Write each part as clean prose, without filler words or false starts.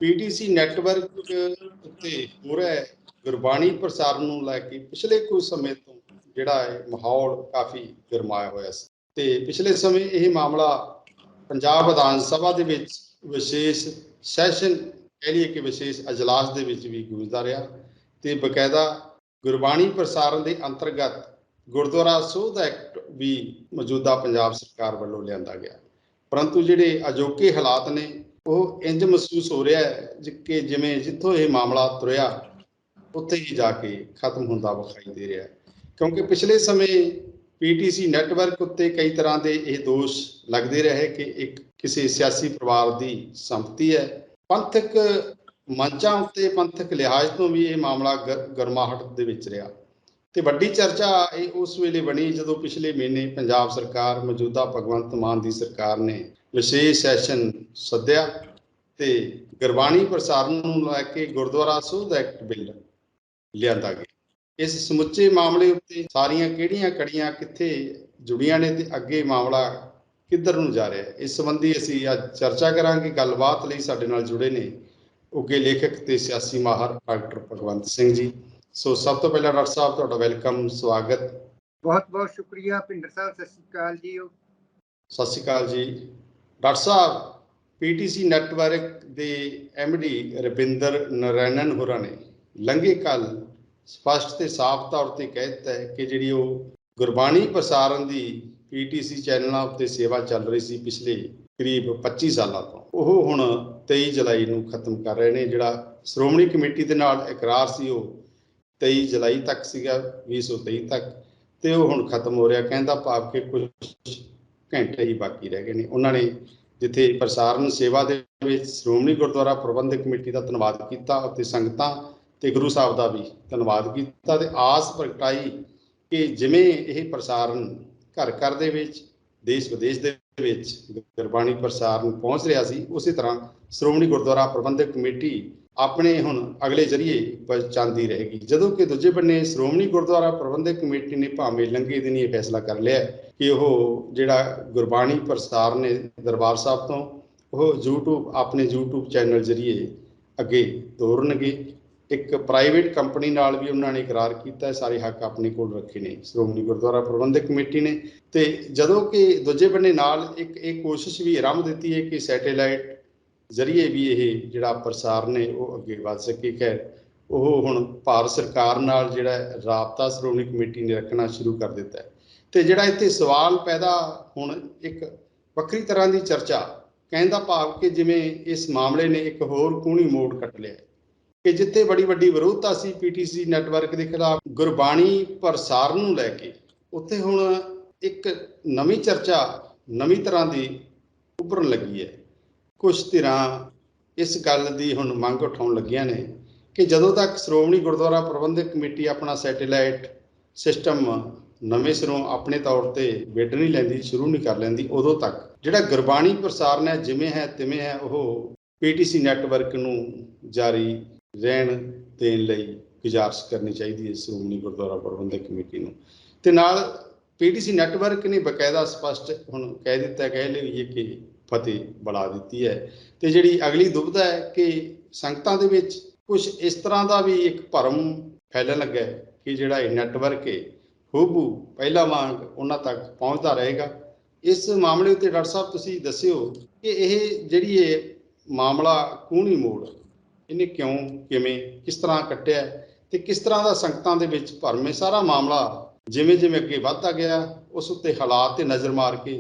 PTC network ਉੱਤੇ ਹੋ ਰਿਹਾ ਗੁਰਬਾਣੀ ਪ੍ਰਸਾਰਣ ਨੂੰ ਲੈ ਕੇ ਪਿਛਲੇ ਕੁਝ ਸਮੇਂ ਤੋਂ ਜਿਹੜਾ ਹੈ ਮਾਹੌਲ ਕਾਫੀ ਗਰਮਾਇਆ ਹੋਇਆ ਸੀ ਤੇ ਪਿਛਲੇ ਸਮੇਂ ਇਹ ਮਾਮਲਾ ਪੰਜਾਬ ਵਿਧਾਨ ਸਭਾ ਦੇ ਵਿੱਚ ਵਿਸ਼ੇਸ਼ ਸੈਸ਼ਨ ਕਹਿ ਲਈਏ ਕਿ ਵਿਸ਼ੇਸ਼ ਅਜਲਾਸ ਦੇ ਵਿੱਚ ਵੀ ਗੂੰਜਦਾ ਰਿਹਾ ਤੇ ਬਕਾਇਦਾ ਗੁਰਬਾਣੀ ਪ੍ਰਸਾਰਣ ਦੇ ਅੰਤਰਗਤ ਗੁਰਦੁਆਰਾ ਸੋਧ ਐਕਟ ਵੀ ਮੌਜੂਦਾ ਪੰਜਾਬ ਸਰਕਾਰ ਵੱਲੋਂ ਲਿਆਂਦਾ ਗਿਆ। ਪਰੰਤੂ ਜਿਹੜੇ ਅਜੋਕੇ ਹਾਲਾਤ ਨੇ ਉਹ ਇੰਜ ਮਹਿਸੂਸ ਹੋ ਰਿਹਾ ਹੈ ਕਿ ਜਿਵੇਂ ਜਿੱਥੋਂ ਇਹ ਮਾਮਲਾ ਤੁਰਿਆ ਉੱਥੇ ਹੀ ਜਾ ਕੇ ਖਤਮ ਹੁੰਦਾ ਵਿਖਾਈ ਦੇ ਰਿਹਾ ਹੈ, ਕਿਉਂਕਿ ਪਿਛਲੇ ਸਮੇਂ ਪੀਟੀਸੀ ਨੈਟਵਰਕ ਉੱਤੇ ਕਈ ਤਰ੍ਹਾਂ ਦੇ ਇਹ ਦੋਸ਼ ਲੱਗਦੇ ਰਹੇ ਕਿ ਇੱਕ ਕਿਸੇ ਸਿਆਸੀ ਪਰਿਵਾਰ ਦੀ ਸੰਪਤੀ ਹੈ। ਪੰਥਕ ਮੰਚਾਂ ਉੱਤੇ ਪੰਥਕ ਲਿਹਾਜ਼ ਤੋਂ ਵੀ ਇਹ ਮਾਮਲਾ ਗਰਮਾਹਟ ਦੇ ਵਿੱਚ ਰਿਹਾ ਤੇ ਵੱਡੀ ਚਰਚਾ ਇਹ ਉਸ ਵੇਲੇ ਬਣੀ ਜਦੋਂ ਪਿਛਲੇ ਮਹੀਨੇ ਪੰਜਾਬ ਸਰਕਾਰ ਮੌਜੂਦਾ ਭਗਵੰਤ ਮਾਨ ਦੀ ਸਰਕਾਰ ਨੇ ਵਿਸ਼ੇਸ਼ ਸੈਸ਼ਨ ਸੱਦਿਆ ਤੇ ਗੁਰਬਾਣੀ ਪ੍ਰਸਾਰਣ ਨੂੰ ਲੈ ਕੇ ਗੁਰਦੁਆਰਾ ਸੋਧ ਐਕਟ ਬਿੱਲ ਲਿਆਂਦਾ ਗਿਆ। ਇਸ ਸਮੁੱਚੇ ਮਾਮਲੇ ਉੱਤੇ ਸਾਰੀਆਂ ਕਿਹੜੀਆਂ ਕੜੀਆਂ ਕਿੱਥੇ ਜੁੜੀਆਂ ਨੇ ਤੇ ਅੱਗੇ ਮਾਮਲਾ ਕਿੱਧਰ ਨੂੰ ਜਾ ਰਿਹਾ ਹੈ, ਇਸ ਸੰਬੰਧੀ ਅਸੀਂ ਅੱਜ ਚਰਚਾ ਕਰਾਂਗੇ। ਗੱਲਬਾਤ ਲਈ ਸਾਡੇ ਨਾਲ ਜੁੜੇ ਨੇ ਉੱਗੇ ਲੇਖਕ ਤੇ ਸਿਆਸੀ ਮਾਹਰ ਡਾਕਟਰ ਭਗਵੰਤ ਸਿੰਘ ਜੀ। ਸੋ ਸਭ ਤੋਂ ਪਹਿਲਾਂ ਡਾਕਟਰ ਸਾਹਿਬ ਤੁਹਾਡਾ ਵੈਲਕਮ, ਸਵਾਗਤ। ਬਹੁਤ ਬਹੁਤ ਸ਼ੁਕਰੀਆ ਭਿੰਦਰ ਸਾਹਿਬ, ਸਤਿ ਸ਼੍ਰੀ ਅਕਾਲ ਜੀ। ਸਤਿ ਸ਼੍ਰੀ ਅਕਾਲ ਜੀ। ਡਾਕਟਰ ਸਾਹਿਬ, ਪੀਟੀਸੀ ਨੈਟਵਰਕ ਦੇ ਐਮਡੀ ਰਵਿੰਦਰ ਨਾਰਾਇਣਨ ਹੋਰਾਂ ਨੇ ਲੰਘੇ ਕੱਲ ਸਪਸ਼ਟ ਤੇ ਸਾਫ਼ ਤੌਰ ਤੇ ਕਹਿ ਦਿੱਤਾ ਹੈ ਕਿ ਜਿਹੜੀ ਉਹ ਗੁਰਬਾਣੀ ਪ੍ਰਸਾਰਣ ਦੀ ਪੀਟੀਸੀ ਚੈਨਲਾਂ ਉੱਤੇ ਸੇਵਾ ਚੱਲ ਰਹੀ ਸੀ ਪਿਛਲੇ ਕਰੀਬ 25 ਸਾਲਾਂ ਤੋਂ, ਉਹ ਹੁਣ 23 ਜੁਲਾਈ ਨੂੰ ਖਤਮ ਕਰ ਰਹੇ ਨੇ। ਜਿਹੜਾ ਸ਼੍ਰੋਮਣੀ ਕਮੇਟੀ ਦੇ ਨਾਲ ਇਕਰਾਰ ਸੀ ਉਹ 23 ਜੁਲਾਈ ਤੱਕ ਸੀਗਾ, 2023 ਤੱਕ, ਤੇ ਉਹ ਹੁਣ ਖਤਮ ਹੋ ਰਿਹਾ। ਕਹਿੰਦਾ ਭਾਵ ਕਿ ਕੁਝ ਘੰਟੇ ਹੀ ਬਾਕੀ ਰਹਿ ਗਏ ਨੇ। ਉਹਨਾਂ ਨੇ ਜਿੱਥੇ ਪ੍ਰਸਾਰਣ ਸੇਵਾ ਦੇ ਵਿੱਚ ਸ਼੍ਰੋਮਣੀ ਗੁਰਦੁਆਰਾ ਪ੍ਰਬੰਧਕ ਕਮੇਟੀ ਦਾ ਧੰਨਵਾਦ ਕੀਤਾ ਅਤੇ ਸੰਗਤਾਂ ਤੇ ਗੁਰੂ ਸਾਹਿਬ ਦਾ ਵੀ ਧੰਨਵਾਦ ਕੀਤਾ ਤੇ ਆਸ ਪ੍ਰਗਟਾਈ ਕਿ ਜਿਵੇਂ ਇਹ ਪ੍ਰਸਾਰਣ ਘਰ ਘਰ ਦੇ ਵਿੱਚ ਦੇਸ਼ ਵਿਦੇਸ਼ ਦੇ ਵਿੱਚ ਗੁਰਬਾਣੀ ਪ੍ਰਸਾਰਣ ਪਹੁੰਚ ਰਿਹਾ ਸੀ, ਉਸੇ ਤਰ੍ਹਾਂ ਸ਼੍ਰੋਮਣੀ ਗੁਰਦੁਆਰਾ ਪ੍ਰਬੰਧਕ ਕਮੇਟੀ ਆਪਣੇ ਹੁਣ ਅਗਲੇ ਜ਼ਰੀਏ ਪਹੁੰਚਾਉਂਦੀ ਰਹੇਗੀ। ਜਦੋਂ ਕਿ ਦੂਜੇ ਬੰਨੇ ਸ਼੍ਰੋਮਣੀ ਗੁਰਦੁਆਰਾ ਪ੍ਰਬੰਧਕ ਕਮੇਟੀ ਨੇ ਭਾਵੇਂ ਲੰਘੇ ਦਿਨ ਇਹ ਫੈਸਲਾ ਕਰ ਲਿਆ ਕਿ ਉਹ ਜਿਹੜਾ ਗੁਰਬਾਣੀ ਪ੍ਰਸਾਰਣ ਨੇ ਦਰਬਾਰ ਸਾਹਿਬ ਤੋਂ ਉਹ ਆਪਣੇ YouTube ਚੈਨਲ ਜ਼ਰੀਏ ਅੱਗੇ ਤੋਰਨਗੇ। ਇੱਕ ਪ੍ਰਾਈਵੇਟ ਕੰਪਨੀ ਨਾਲ ਵੀ ਉਹਨਾਂ ਨੇ ਇਕਰਾਰ ਕੀਤਾ, ਸਾਰੇ ਹੱਕ ਆਪਣੇ ਕੋਲ ਰੱਖੇ ਨੇ ਸ਼੍ਰੋਮਣੀ ਗੁਰਦੁਆਰਾ ਪ੍ਰਬੰਧਕ ਕਮੇਟੀ ਨੇ। ਤੇ ਜਦੋਂ ਕਿ ਦੂਜੇ ਬੰਨੇ ਨਾਲ ਇੱਕ ਇਹ ਕੋਸ਼ਿਸ਼ ਵੀ ਆਰੰਭ ਦਿੱਤੀ ਹੈ ਕਿ ਸੈਟੇਲਾਈਟ ਜ਼ਰੀਏ ਵੀ ਇਹ ਜਿਹੜਾ ਪ੍ਰਸਾਰਣ ਹੈ ਉਹ ਅੱਗੇ ਵੱਧ ਸਕੇ। ਖੈਰ, ਉਹ ਹੁਣ ਭਾਰਤ ਸਰਕਾਰ ਨਾਲ ਜਿਹੜਾ ਰਾਬਤਾ ਸ਼੍ਰੋਮਣੀ ਕਮੇਟੀ ਨੇ ਰੱਖਣਾ ਸ਼ੁਰੂ ਕਰ ਦਿੱਤਾ ਹੈ। ਤੇ ਜਿਹੜਾ ਇੱਥੇ ਸਵਾਲ ਪੈਦਾ ਹੁਣ ਇੱਕ ਵੱਖਰੀ ਤਰ੍ਹਾਂ ਦੀ ਚਰਚਾ, ਕਹਿਣ ਦਾ ਭਾਵ ਕਿ ਜਿਵੇਂ ਇਸ ਮਾਮਲੇ ਨੇ ਇੱਕ ਹੋਰ ਕੂਹਣੀ ਮੋੜ ਕੱਟ ਲਿਆ ਕਿ ਜਿੱਥੇ ਬੜੀ ਵੱਡੀ ਵਿਰੋਧਤਾ ਸੀ ਪੀਟੀਸੀ ਨੈਟਵਰਕ ਦੇ ਖਿਲਾਫ ਗੁਰਬਾਣੀ ਪ੍ਰਸਾਰਣ ਨੂੰ ਲੈ ਕੇ, ਉੱਥੇ ਹੁਣ ਇੱਕ ਨਵੀਂ ਚਰਚਾ ਨਵੀਂ ਤਰ੍ਹਾਂ ਦੀ ਉੱਭਰਨ ਲੱਗੀ ਹੈ। ਕੁਝ ਧਿਰਾਂ ਇਸ ਗੱਲ ਦੀ ਹੁਣ ਮੰਗ ਉਠਾਉਣ ਲੱਗੀਆਂ ਨੇ ਕਿ ਜਦੋਂ ਤੱਕ ਸ਼੍ਰੋਮਣੀ ਗੁਰਦੁਆਰਾ ਪ੍ਰਬੰਧਕ ਕਮੇਟੀ ਆਪਣਾ ਸੈਟੇਲਾਈਟ ਸਿਸਟਮ ਨਵੇਂ ਸਿਰੋਂ ਆਪਣੇ ਤੌਰ ਤੇ ਬਿਡ ਨਹੀਂ ਲੈਂਦੀ, ਸ਼ੁਰੂ ਨਹੀਂ ਕਰ ਲੈਂਦੀ, ਉਦੋਂ ਤੱਕ ਜਿਹੜਾ ਗੁਰਬਾਣੀ ਪ੍ਰਸਾਰਣ ਹੈ ਜਿਵੇਂ ਹੈ ਤਿਵੇਂ ਹੈ ਉਹ ਪੀਟੀਸੀ ਨੈਟਵਰਕ ਨੂੰ ਜਾਰੀ ਰਹਿਣ ਦੇਣ ਲਈ ਗੁਜ਼ਾਰਿਸ਼ ਕਰਨੀ ਚਾਹੀਦੀ ਹੈ ਸ਼੍ਰੋਮਣੀ ਗੁਰਦੁਆਰਾ ਪ੍ਰਬੰਧਕ ਕਮੇਟੀ ਨੂੰ। ਤੇ ਨਾਲ ਪੀਟੀਸੀ ਨੈਟਵਰਕ ਨੇ ਬਕਾਇਦਾ ਸਪਸ਼ਟ ਹੁਣ ਕਹਿ ਦਿੱਤਾ, ਕਹਿ ਲਈਏ ਕਿ ਫਤਿਹ ਬੁਲਾ ਦਿੱਤੀ ਹੈ। ਤੇ ਜਿਹੜੀ ਅਗਲੀ ਦੁਬਿਧਾ ਹੈ ਕਿ ਸੰਗਤਾਂ ਦੇ ਵਿੱਚ ਕੁਝ ਇਸ ਤਰ੍ਹਾਂ ਦਾ ਵੀ ਇੱਕ ਭਰਮ ਫੈਲਣ ਲੱਗਾ ਕਿ ਜਿਹੜਾ ਇਹ ਨੈਟਵਰਕ ਹੈ ਹੂਬਹੂ ਪਹਿਲਾਂ ਵਾਂਗ ਉਹਨਾਂ ਤੱਕ ਪਹੁੰਚਦਾ ਰਹੇਗਾ। ਇਸ ਮਾਮਲੇ ਉੱਤੇ ਡਾਕਟਰ ਸਾਹਿਬ ਤੁਸੀਂ ਦੱਸਿਓ ਕਿ ਇਹ ਜਿਹੜੀ ਇਹ ਮਾਮਲਾ ਕੂਹਣੀ ਮੋੜ ਇਹਨੇ ਕਿਉਂ, ਕਿਵੇਂ, ਕਿਸ ਤਰ੍ਹਾਂ ਕੱਟਿਆ ਤੇ ਕਿਸ ਤਰ੍ਹਾਂ ਦਾ ਸੰਗਤਾਂ ਦੇ ਵਿੱਚ ਭਰਮ ਹੈ। ਸਾਰਾ ਮਾਮਲਾ ਜਿਵੇਂ ਜਿਵੇਂ ਅੱਗੇ ਵੱਧਦਾ ਗਿਆ ਉਸ ਉੱਤੇ ਹਾਲਾਤ ਤੇ ਨਜ਼ਰ ਮਾਰ ਕੇ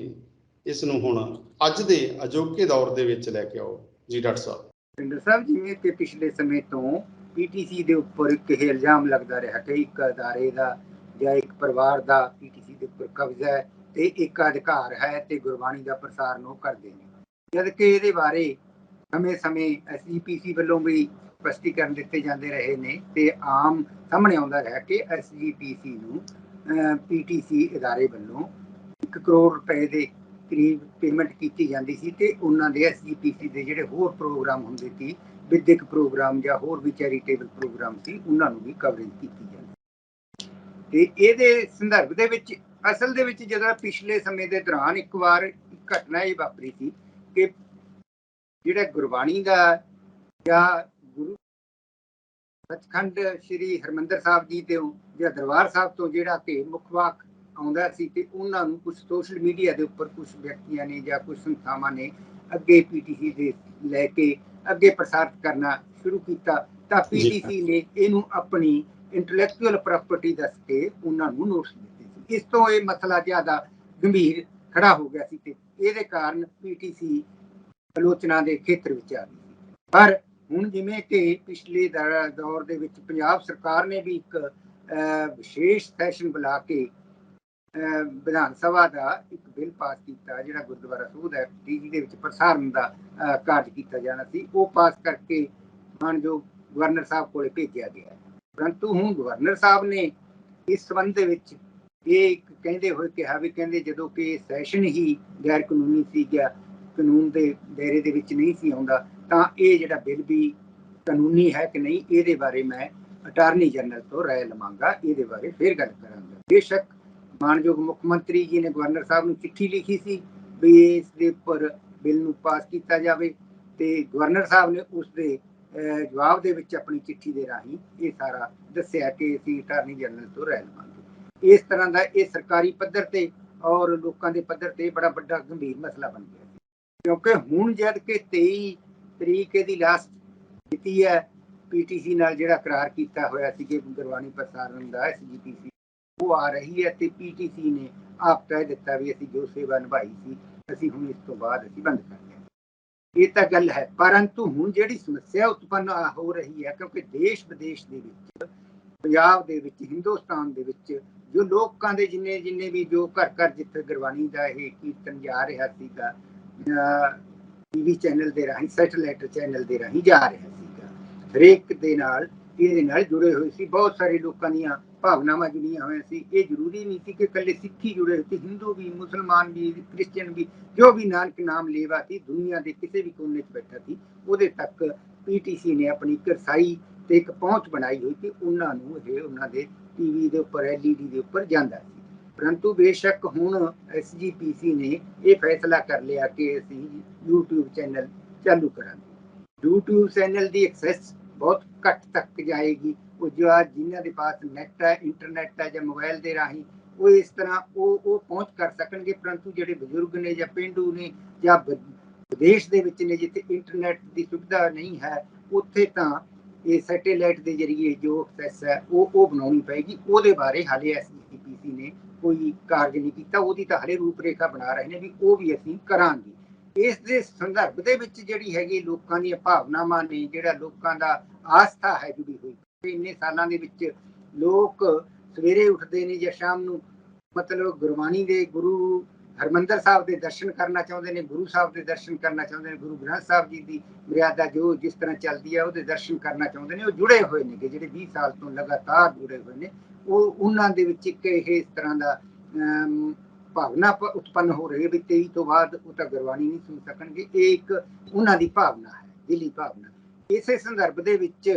ਇਸ ਨੂੰ ਹੁਣ ਅੱਜ ਦੇ ਅਜੋਕੇ ਦੌਰ ਦੇ ਵਿੱਚ ਲੈ ਕੇ ਆਓ ਜੀ ਡਾਕਟਰ ਸਾਹਿਬ। ਭਿੰਦਰ ਸਾਹਿਬ, ਜਿਵੇਂ ਕਿ ਪਿਛਲੇ ਸਮੇਂ ਤੋਂ ਪੀਟੀਸੀ ਦੇ ਉੱਪਰ ਇੱਕ ਇਹ ਇਲਜ਼ਾਮ ਲੱਗਦਾ ਰਿਹਾ ਕਿ ਇੱਕ ਅਦਾਰੇ ਦਾ ਜਾਂ ਇੱਕ ਪਰਿਵਾਰ ਦਾ ਪੀਟੀਸੀ ਦੇ ਉੱਪਰ ਕਬਜ਼ਾ ਹੈ ਤੇ ਇੱਕ ਅਧਿਕਾਰ ਹੈ ਤੇ ਗੁਰਬਾਣੀ ਦਾ ਪ੍ਰਸਾਰਨ ਉਹ ਕਰਦੇ ਨੇ, ਜਦ ਕਿ ਇਹਦੇ ਬਾਰੇ ਸਮੇਂ-ਸਮੇਂ SGPC ਵੱਲੋਂ ਵੀ ਸਪਸ਼ਟੀਕਰਨ ਦਿੱਤੇ ਜਾਂਦੇ ਰਹੇ ਨੇ ਤੇ ਆਮ ਸਾਹਮਣੇ ਆਉਂਦਾ ਰਿਹਾ ਕਿ SGPC ਨੂੰ ਪੀਟੀਸੀ ਅਦਾਰੇ ਵੱਲੋਂ 1 ਕਰੋੜ ਰੁਪਏ ਦੇ ਕਰੀਬ ਪੇਮੈਂਟ ਕੀਤੀ ਜਾਂਦੀ ਸੀ ਤੇ ਉਹਨਾਂ ਦੇ SGPC ਦੇ ਜਿਹੜੇ ਹੋਰ ਪ੍ਰੋਗਰਾਮ ਹੁੰਦੇ ਸੀ, ਵਿਦਿਅਕ ਪ੍ਰੋਗਰਾਮ ਜਾਂ ਹੋਰ ਵੀ ਚੈਰੀਟੇਬਲ ਪ੍ਰੋਗਰਾਮ ਸੀ, ਉਹਨਾਂ ਨੂੰ ਵੀ ਕਵਰੇਜ ਕੀਤੀ ਜਾਂਦੀ। ਤੇ ਇਹਦੇ ਸੰਦਰਭ ਦੇ ਵਿੱਚ ਅਸਲ ਦੇ ਵਿੱਚ ਜਦੋਂ ਪਿਛਲੇ ਸਮੇਂ ਦੇ ਦੌਰਾਨ ਇੱਕ ਵਾਰ ਘਟਨਾ ਇਹ ਵਾਪਰੀ ਸੀ ਕਿ ਜਿਹੜਾ ਗੁਰਬਾਣੀ ਦਾ ਜਾਂ ਗੁਰੂ ਸੱਚਖੰਡ ਸ੍ਰੀ ਹਰਿਮੰਦਰ ਸਾਹਿਬ ਜੀ ਤੋਂ ਜਾਂ ਦਰਬਾਰ ਸਾਹਿਬ ਤੋਂ ਜਿਹੜਾ ਕਿ ਮੁੱਖ ਵਾਕ ਆਉਂਦਾ ਸੀ ਤੇ ਉਹਨਾਂ ਨੂੰ ਕੁਝ ਸੋਸ਼ਲ ਮੀਡੀਆ ਦੇ ਉੱਪਰ ਕੁਝ ਵਿਅਕਤੀਆਂ ਨੇ ਜਾਂ ਕੁਝ ਸੰਸਥਾਵਾਂ ਨੇ ਅੱਗੇ ਪੀਟੀਸੀ ਦੇ ਲੈ ਕੇ ਅੱਗੇ ਪ੍ਰਸਾਰਿਤ ਕਰਨਾ ਸ਼ੁਰੂ ਕੀਤਾ ਤਾਂ ਪੀਟੀਸੀ ਨੇ ਇਹਨੂੰ ਆਪਣੀ ਇੰਟੈਲੈਕਚੁਅਲ ਪ੍ਰਾਪਰਟੀ ਦੱਸ ਕੇ ਉਹਨਾਂ ਨੂੰ ਨੋਟਿਸ ਦਿੱਤੇ ਸੀ। ਇਸ ਤੋਂ ਇਹ ਮਸਲਾ ਜ਼ਿਆਦਾ ਗੰਭੀਰ ਖੜਾ ਹੋ ਗਿਆ ਸੀ ਤੇ ਇਹਦੇ ਕਾਰਨ ਪੀਟੀਸੀ ਆਲੋਚਨਾ ਦੇ ਖੇਤਰ ਵਿੱਚ ਆ ਗਈ। ਪਰ ਹੁਣ ਜਿਵੇਂ ਕਿ ਪਿਛਲੇ ਦੌਰ ਦੇ ਵਿੱਚ ਪੰਜਾਬ ਸਰਕਾਰ ਨੇ ਵੀ ਇੱਕ ਵਿਸ਼ੇਸ਼ ਸੈਸ਼ਨ ਬੁਲਾ ਕੇ ਵਿਧਾਨ ਸਭਾ ਦਾ ਇੱਕ ਬਿੱਲ ਪਾਸ ਕੀਤਾ, ਜਿਹੜਾ ਗੁਰਦੁਆਰਾ ਸੋਧ ਐਕਟ ਡੀਜੀ ਦੇ ਵਿੱਚ ਪ੍ਰਸਾਰਣ ਦਾ ਕਾਰਜ ਕੀਤਾ ਜਾਣਾ ਸੀ, ਉਹ ਪਾਸ ਕਰਕੇ ਮਾਨਯੋਗ ਗਵਰਨਰ ਸਾਹਿਬ ਕੋਲੇ ਭੇਜਿਆ ਗਿਆ। ਪਰੰਤੂ ਹੁਣ ਗਵਰਨਰ ਸਾਹਿਬ ਨੇ ਇਸ ਸੰਬੰਧ ਦੇ ਵਿੱਚ ਇਹ ਕਹਿੰਦੇ ਹੋਏ ਕਿਹਾ ਵੀ ਕਹਿੰਦੇ ਜਦੋਂ ਕਿ ਸੈਸ਼ਨ ਹੀ ਗੈਰ ਕਾਨੂੰਨੀ ਸੀ ਗਿਆ, ਕਾਨੂੰਨ ਦੇ ਦਾਇਰੇ ਦੇ ਵਿੱਚ ਨਹੀਂ ਸੀ ਆਉਂਦਾ, ਤਾਂ ਇਹ ਜਿਹੜਾ ਬਿੱਲ ਵੀ ਕਾਨੂੰਨੀ ਹੈ ਕਿ ਨਹੀਂ ਇਹਦੇ ਬਾਰੇ ਮੈਂ ਅਟਾਰਨੀ ਜਨਰਲ ਤੋਂ ਰਾਏ ਲਵਾਂਗਾ, ਇਹਦੇ ਬਾਰੇ ਫਿਰ ਗੱਲ ਕਰਾਂਗਾ। ਬੇਸ਼ੱਕ ਮਾਨਯੋਗ ਮੁੱਖ ਮੰਤਰੀ ਜੀ ਨੇ ਗਵਰਨਰ ਸਾਹਿਬ ਨੂੰ ਚਿੱਠੀ ਲਿਖੀ ਸੀ ਵੀ ਇਸ ਦੇ ਉੱਪਰ ਬਿੱਲ ਨੂੰ ਪਾਸ ਕੀਤਾ ਜਾਵੇ ਤੇ ਗਵਰਨਰ ਸਾਹਿਬ ਨੇ ਉਸ ਦੇ ਜਵਾਬ ਦੇ ਵਿੱਚ ਆਪਣੀ ਚਿੱਠੀ ਦੇ ਰਾਹੀਂ ਇਹ ਸਾਰਾ ਦੱਸਿਆ ਕਿ ਅਸੀਂ ਅਟਾਰਨੀ ਜਨਰਲ ਤੋਂ ਰਾਏ ਲਵਾਂਗੇ। ਇਸ ਤਰ੍ਹਾਂ ਦਾ ਇਹ ਸਰਕਾਰੀ ਪੱਧਰ ਤੇ ਔਰ ਲੋਕਾਂ ਦੇ ਪੱਧਰ ਤੇ ਬੜਾ ਵੱਡਾ ਗੰਭੀਰ ਮਸਲਾ ਬਣ ਗਿਆ, ਕਿਉਂਕਿ ਹੁਣ ਜਦ ਕਿ 23 ਤਰੀਕ ਇਹਦੀ ਲਾਸਟ ਮਿਤੀ ਹੈ ਪੀਟੀਸੀ ਨਾਲ ਜਿਹੜਾ ਕਰਾਰ ਕੀਤਾ ਹੋਇਆ ਸੀ ਕਿ ਗੁਰਬਾਣੀ ਪ੍ਰਸਾਰਣ ਦਾ SGPC ਉਹ ਆ ਰਹੀ ਹੈ ਤੇ ਪੀਟੀਸੀ ਨੇ ਆਪ ਕਹਿ ਦਿੱਤਾ ਵੀ ਅਸੀਂ ਜੋ ਸੇਵਾ ਨਿਭਾਈ ਸੀ ਅਸੀਂ ਹੁਣ ਇਸ ਤੋਂ ਬਾਅਦ ਅਸੀਂ ਬੰਦ ਕਰ ਦਿਆਂਗੇ। ਇਹ ਤਾਂ ਗੱਲ ਹੈ, ਪਰੰਤੂ ਹੁਣ ਜਿਹੜੀ ਸਮੱਸਿਆ ਉਤਪੰਨ ਹੋ ਰਹੀ ਹੈ ਕਿਉਂਕਿ ਦੇਸ਼ ਵਿਦੇਸ਼ ਦੇ ਵਿੱਚ, ਪੰਜਾਬ ਦੇ ਵਿੱਚ, ਹਿੰਦੁਸਤਾਨ ਦੇ ਵਿੱਚ ਜੋ ਲੋਕਾਂ ਦੇ ਜਿੰਨੇ ਵੀ ਜੋ ਘਰ ਘਰ ਜਿੱਥੇ ਗੁਰਬਾਣੀ ਦਾ ਇਹ ਕੀਰਤਨ ਜਾ ਰਿਹਾ ਸੀਗਾ ਟੀਵੀ ਚੈਨਲ ਦੇ ਰਾਹੀਂ, ਸੈਟੇਲਾਈਟ ਚੈਨਲ ਦੇ ਰਾਹੀਂ ਜਾ ਰਿਹਾ ਸੀਗਾ, ਹਰੇਕ ਦੇ ਨਾਲ ਇਹਦੇ ਨਾਲ ਜੁੜੇ ਹੋਏ ਸੀ, ਬਹੁਤ ਸਾਰੇ ਲੋਕਾਂ ਦੀਆਂ ਭਾਵਨਾਵਾਂ ਜੁੜੀਆਂ ਹੋਈਆਂ ਸੀ। ਇਹ ਜ਼ਰੂਰੀ ਨਹੀਂ ਸੀ ਕਿ ਇਕੱਲੇ ਸਿੱਖੀ ਜੁੜੇ ਹੋਏ ਸੀ, ਹਿੰਦੂ ਵੀ, ਮੁਸਲਮਾਨ ਵੀ, ਕ੍ਰਿਸਚਨ ਵੀ, ਜੋ ਵੀ ਨਾਨਕ ਨਾਮ ਲੇਵਾ ਸੀ ਦੁਨੀਆ ਦੇ ਕਿਸੇ ਵੀ ਕੋਨੇ 'ਚ ਬੈਠਾ ਸੀ ਉਹਦੇ ਤੱਕ ਪੀਟੀਸੀ ਨੇ ਆਪਣੀ ਇੱਕ ਰਸਾਈ ਤੇ ਇੱਕ ਪਹੁੰਚ ਬਣਾਈ ਹੋਈ ਕਿ ਉਹਨਾਂ ਨੂੰ ਇਹ ਉਹਨਾਂ ਦੇ ਟੀਵੀ ਦੇ ਉੱਪਰ LED ਦੇ ਉੱਪਰ ਜਾਂਦਾ ਸੀ। ਪਰੰਤੂ ਬੇਸ਼ੱਕ ਹੁਣ SGPC ਨੇ ਇਹ ਫੈਸਲਾ ਕਰ ਲਿਆ ਕਿ ਅਸੀਂ YouTube ਚੈਨਲ ਚਾਲੂ ਕਰਾਂਗੇ। YouTube ਚੈਨਲ ਦੀ ਐਕਸੈਸ ਬਹੁਤ ਘੱਟ ਤੱਕ ਜਾਏਗੀ, ਉਹ ਜੋ ਜਿਨ੍ਹਾਂ ਦੇ ਪਾਸ ਨੈਟ ਹੈ, ਇੰਟਰਨੈਟ ਹੈ ਜਾਂ ਮੋਬਾਈਲ ਦੇ ਰਾਹੀਂ ਉਹ ਇਸ ਤਰ੍ਹਾਂ ਉਹ ਪਹੁੰਚ ਕਰ ਸਕਣਗੇ। ਪਰੰਤੂ ਜਿਹੜੇ ਬਜ਼ੁਰਗ ਨੇ ਜਾਂ ਪੇਂਡੂ ਨੇ ਜਾਂ ਵਿਦੇਸ਼ ਦੇ ਵਿੱਚ ਨੇ ਜਿੱਥੇ ਇੰਟਰਨੈਟ ਦੀ ਸੁਵਿਧਾ ਨਹੀਂ ਹੈ, ਉੱਥੇ ਤਾਂ ਇਹ ਸੈਟੇਲਾਈਟ ਦੇ ਜ਼ਰੀਏ ਜੋ ਐਕਸੈਸ ਹੈ ਉਹ ਬਣਾਉਣੀ ਪਏਗੀ। ਉਹਦੇ ਬਾਰੇ ਹਾਲੇ SGPC ਨੇ ਕੋਈ ਕਾਰਜ ਨਹੀਂ ਕੀਤਾ, ਉਹਦੀ ਤਾਂ ਹਾਲੇ ਰੂਪਰੇਖਾ ਬਣਾ ਰਹੇ ਨੇ ਵੀ ਉਹ ਵੀ ਅਸੀਂ ਕਰਾਂਗੇ। ਇਸ ਦੇ ਸੰਦਰਭ ਦੇ ਵਿੱਚ ਜਿਹੜੀ ਹੈਗੀ ਲੋਕਾਂ ਦੀਆਂ ਭਾਵਨਾਵਾਂ ਨੇ, ਜਿਹੜਾ ਲੋਕਾਂ ਦਾ ਆਸਥਾ ਹੈ ਜੁੜੀ ਹੋਈ, ਇੰਨੇ ਸਾਲਾਂ ਦੇ ਵਿੱਚ ਲੋਕ ਸਵੇਰੇ ਉੱਠਦੇ ਨੇ ਜਾਂ ਸ਼ਾਮ ਨੂੰ ਮਤਲਬ ਗੁਰਬਾਣੀ ਦੇ ਗੁਰੂ ਹਰਿਮੰਦਰ ਸਾਹਿਬ ਦੇ ਦਰਸ਼ਨ ਕਰਨਾ ਚਾਹੁੰਦੇ ਨੇ, ਗੁਰੂ ਸਾਹਿਬ ਦੇ ਦਰਸ਼ਨ ਕਰਨਾ ਚਾਹੁੰਦੇ ਨੇ, ਗੁਰੂ ਗ੍ਰੰਥ ਸਾਹਿਬ ਜੀ ਦੀ ਮਰਿਆਦਾ ਜੋ ਜਿਸ ਤਰ੍ਹਾਂ ਚੱਲਦੀ ਹੈ ਉਹਦੇ ਦਰਸ਼ਨ ਕਰਨਾ ਚਾਹੁੰਦੇ ਨੇ। ਉਹ ਜੁੜੇ ਹੋਏ ਨੇ ਕਿ ਜਿਹੜੇ 20 ਸਾਲ ਤੋਂ ਲਗਾਤਾਰ ਜੁੜੇ ਹੋਏ ਨੇ, ਉਹ ਉਹਨਾਂ ਦੇ ਵਿੱਚ ਇੱਕ ਇਹ ਇਸ ਤਰ੍ਹਾਂ ਦਾ ਭਾਵਨਾ ਉਤਪੰਨ ਹੋ ਰਹੀ ਹੈ ਵੀ 23 ਤੋਂ ਬਾਅਦ ਉਹ ਤਾਂ ਗੁਰਬਾਣੀ ਨਹੀਂ ਸੁਣ ਸਕਣਗੇ। ਇਹ ਇੱਕ ਉਹਨਾਂ ਦੀ ਭਾਵਨਾ ਹੈ, ਦਿਲੀ ਭਾਵਨਾ। ਇਸੇ ਸੰਦਰਭ ਦੇ ਵਿੱਚ